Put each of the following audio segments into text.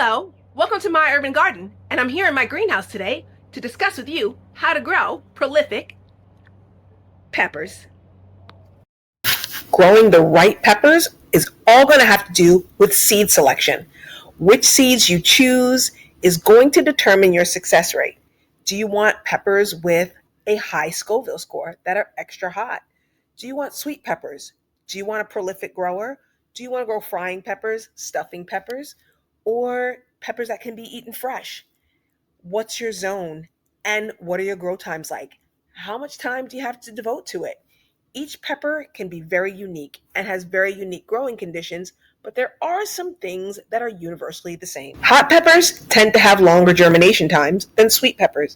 Hello, welcome to my urban garden, and I'm here in my greenhouse today to discuss with you how to grow prolific peppers. Growing the right peppers is all going to have to do with seed selection. Which seeds you choose is going to determine your success rate. Do you want peppers with a high Scoville score that are extra hot? Do you want sweet peppers? Do you want a prolific grower? Do you want to grow frying peppers, stuffing peppers, or peppers that can be eaten fresh? What's your zone? And what are your grow times like? How much time do you have to devote to it? Each pepper can be very unique and has very unique growing conditions, but there are some things that are universally the same. Hot peppers tend to have longer germination times than sweet peppers.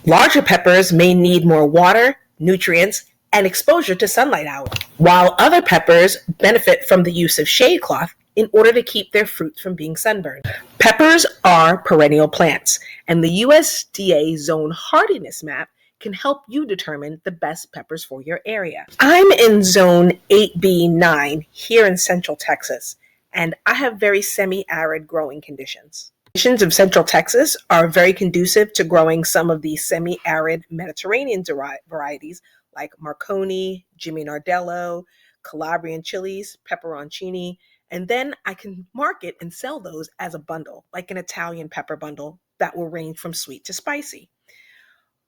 Larger peppers may need more water, nutrients, and exposure to sunlight hours, while other peppers benefit from the use of shade cloth in order to keep their fruits from being sunburned. Peppers are perennial plants, and the USDA zone hardiness map can help you determine the best peppers for your area. I'm in zone 8B9 here in Central Texas, and I have very semi-arid growing conditions. Conditions of Central Texas are very conducive to growing some of the semi-arid Mediterranean varieties like Marconi, Jimmy Nardello, Calabrian chilies, pepperoncini, and then I can market and sell those as a bundle, like an Italian pepper bundle that will range from sweet to spicy.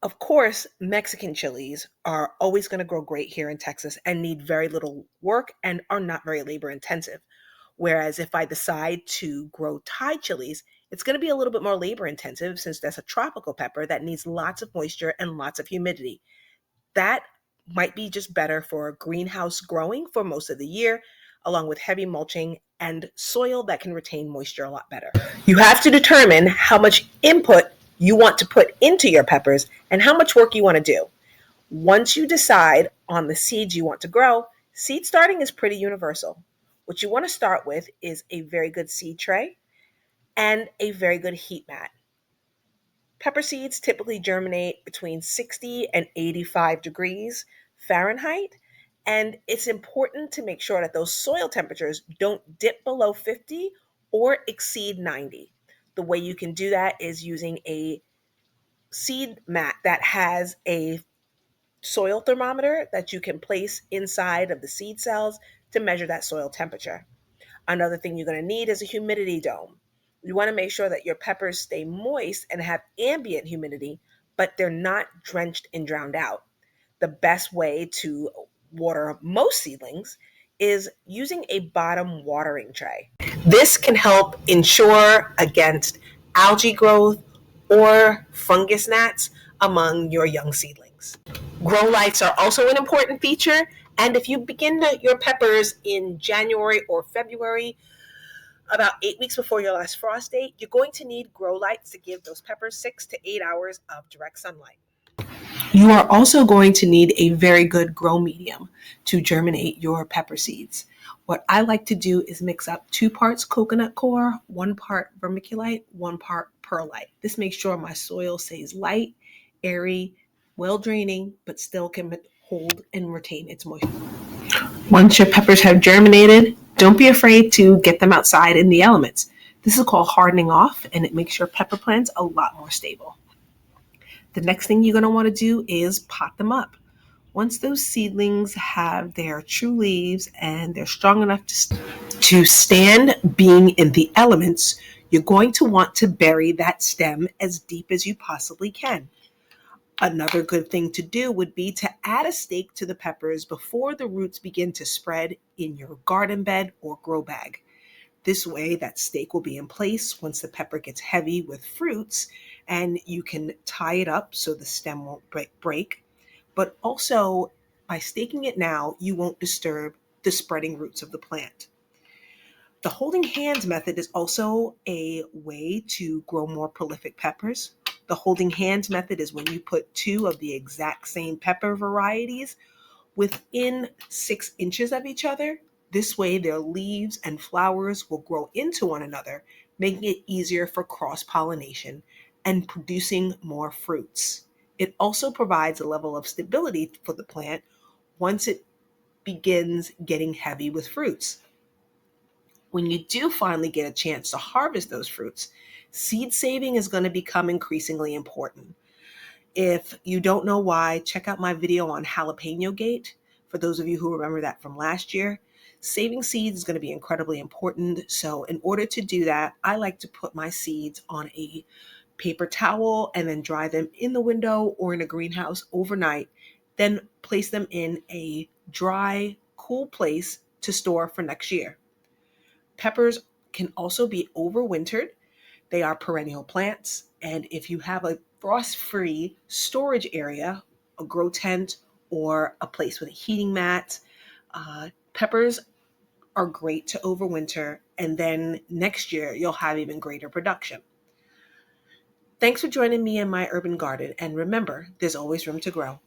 Of course, Mexican chilies are always going to grow great here in Texas and need very little work and are not very labor intensive. Whereas if I decide to grow Thai chilies, it's going to be a little bit more labor intensive since that's a tropical pepper that needs lots of moisture and lots of humidity. That might be just better for greenhouse growing for most of the year, along with heavy mulching and soil that can retain moisture a lot better. You have to determine how much input you want to put into your peppers and how much work you want to do. Once you decide on the seeds you want to grow, seed starting is pretty universal. What you want to start with is a very good seed tray and a very good heat mat. Pepper seeds typically germinate between 60 and 85 degrees Fahrenheit, and it's important to make sure that those soil temperatures don't dip below 50 or exceed 90. The way you can do that is using a seed mat that has a soil thermometer that you can place inside of the seed cells to measure that soil temperature. Another thing you're going to need is a humidity dome. You want to make sure that your peppers stay moist and have ambient humidity, but they're not drenched and drowned out. The best way to water most seedlings is using a bottom watering tray. This can help ensure against algae growth or fungus gnats among your young seedlings. Grow lights are also an important feature, and if you begin your peppers in January or February, about 8 weeks before your last frost date, you're going to need grow lights to give those peppers 6 to 8 hours of direct sunlight. You are also going to need a very good grow medium to germinate your pepper seeds. What I like to do is mix up 2 parts coconut coir, 1 part vermiculite, 1 part perlite. This makes sure my soil stays light, airy, well draining, but still can hold and retain its moisture. Once your peppers have germinated, don't be afraid to get them outside in the elements. This is called hardening off, and it makes your pepper plants a lot more stable. The next thing you're going to want to do is pot them up. Once those seedlings have their true leaves and they're strong enough to stand being in the elements, you're going to want to bury that stem as deep as you possibly can. Another good thing to do would be to add a stake to the peppers before the roots begin to spread in your garden bed or grow bag. This way, that stake will be in place once the pepper gets heavy with fruits, and you can tie it up so the stem won't break. But also, by staking it now, you won't disturb the spreading roots of the plant. The holding hands method is also a way to grow more prolific peppers. The holding hands method is when you put 2 of the exact same pepper varieties within 6 inches of each other. This way, their leaves and flowers will grow into one another, making it easier for cross-pollination and producing more fruits. It also provides a level of stability for the plant once it begins getting heavy with fruits. When you do finally get a chance to harvest those fruits, seed saving is going to become increasingly important. If you don't know why, check out my video on jalapeno gate. For those of you who remember that from last year, saving seeds is going to be incredibly important. So in order to do that, I like to put my seeds on a paper towel and then dry them in the window or in a greenhouse overnight, then place them in a dry, cool place to store for next year. Peppers can also be overwintered. They are perennial plants, and if you have a frost-free storage area, a grow tent, or a place with a heating mat, peppers are great to overwinter, and then next year you'll have even greater production. Thanks for joining me in my urban garden, and remember, there's always room to grow.